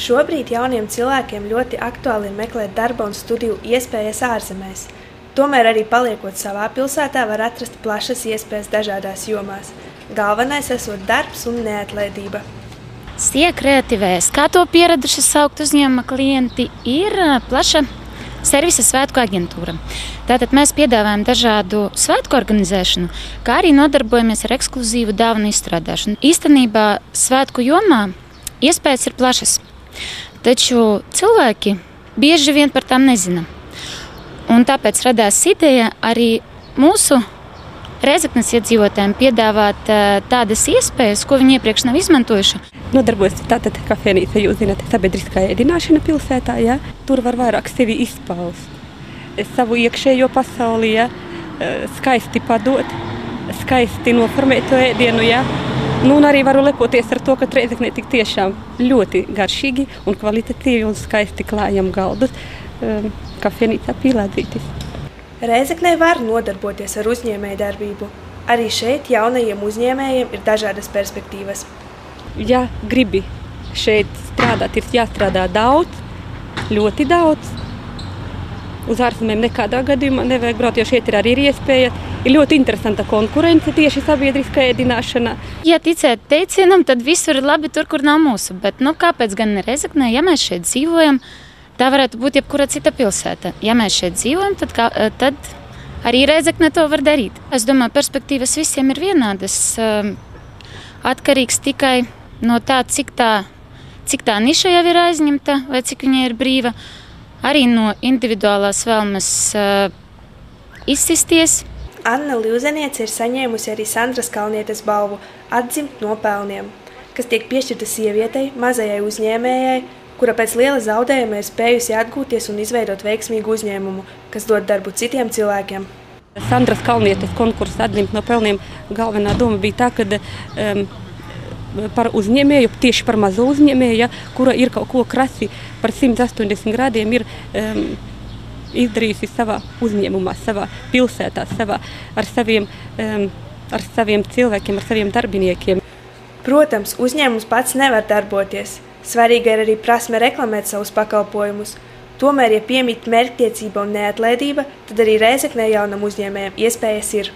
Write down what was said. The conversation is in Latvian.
Šobrīd jauniem cilvēkiem ļoti aktuāli ir meklēt darba un studiju iespējas ārzemēs. Tomēr arī paliekot savā pilsētā var atrast plašas iespējas dažādās jomās. Galvenais esot darbs un neatlaidība. SIE kreativēs, kā to pieraduši saukt uzņēmuma klienti, ir plaša servisa svētku aģentūra. Tātad mēs piedāvājam dažādu svētku organizēšanu, kā arī nodarbojamies ar ekskluzīvu dāvanu izstrādāšanu. Īstenībā svētku jomā iespējas ir plašas, taču cilvēki bieži vien par tām nezina. Un tāpēc radās ideja arī mūsu Rēzeknes iedzīvotājiem piedāvāt tādas iespējas, ko viņi iepriekš nav izmantojuši. Nodarbojas tātad kafejnīca, jūs zināt, sabiedriskā ēdināšana pilsētā, ja? Tur var vairāk sevi izpaust, savu iekšējo pasauli, ja? Skaisti padot, skaisti noformēt to ēdienu, ja? Un arī varu lepoties ar to, ka Rēzeknē tik tiešām ļoti garšīgi un kvalitatīvi un skaisti klājam galdus kafejnīcā Pīlādzītis. Rēzeknē var nodarboties ar uzņēmēju darbību. Arī šeit jaunajiem uzņēmējiem ir dažādas perspektīvas. Ja gribi šeit strādāt, ir jāstrādā daudz, ļoti daudz. Uz ārzemēm nekādā gadījumā nevajag braukt, jo šeit ir arī iespēja. Ir ļoti interesanta konkurence tieši sabiedriskā ēdināšanā. Ja ticēt teicienam, tad visur ir labi tur, kur nav mūsu. Bet kāpēc gan ne Rēzeknē, ja mēs šeit dzīvojam? Tā varētu būt jebkura cita pilsēta. Ja mēs šeit dzīvojam, tad arī Rēzekne to var darīt. Es domāju, perspektīvas visiem ir vienādas. Atkarīgs tikai no tā, cik tā niša jau ir aizņemta vai cik viņa ir brīva. Arī no individuālās vēlmes izsisties. Anna Liuzeniece ir saņēmusi arī Sandras Kalnietes balvu Atzimt no pelniem, kas tiek piešķirta sievietei, mazajai uzņēmējai, kura pēc liela zaudējuma ir spējusi atgūties un izveidot veiksmīgu uzņēmumu, kas dod darbu citiem cilvēkiem. Sandras Kalnietes konkursa Atzimt no pelniem galvenā doma bija tā, ka par uzņēmēju, tieši par mazo uzņēmēju, ja, kura ir kaut ko krasi par 180 grādiem, ir izdarījusi savā uzņēmumā, savā pilsētā, ar saviem cilvēkiem, ar saviem darbiniekiem. Protams, uzņēmums pats nevar darboties. Svarīga ir arī prasme reklamēt savus pakalpojumus. Tomēr, ja piemīt mērķtiecība un neatlaidība, tad arī Rēzeknē jaunam uzņēmējam iespējas ir.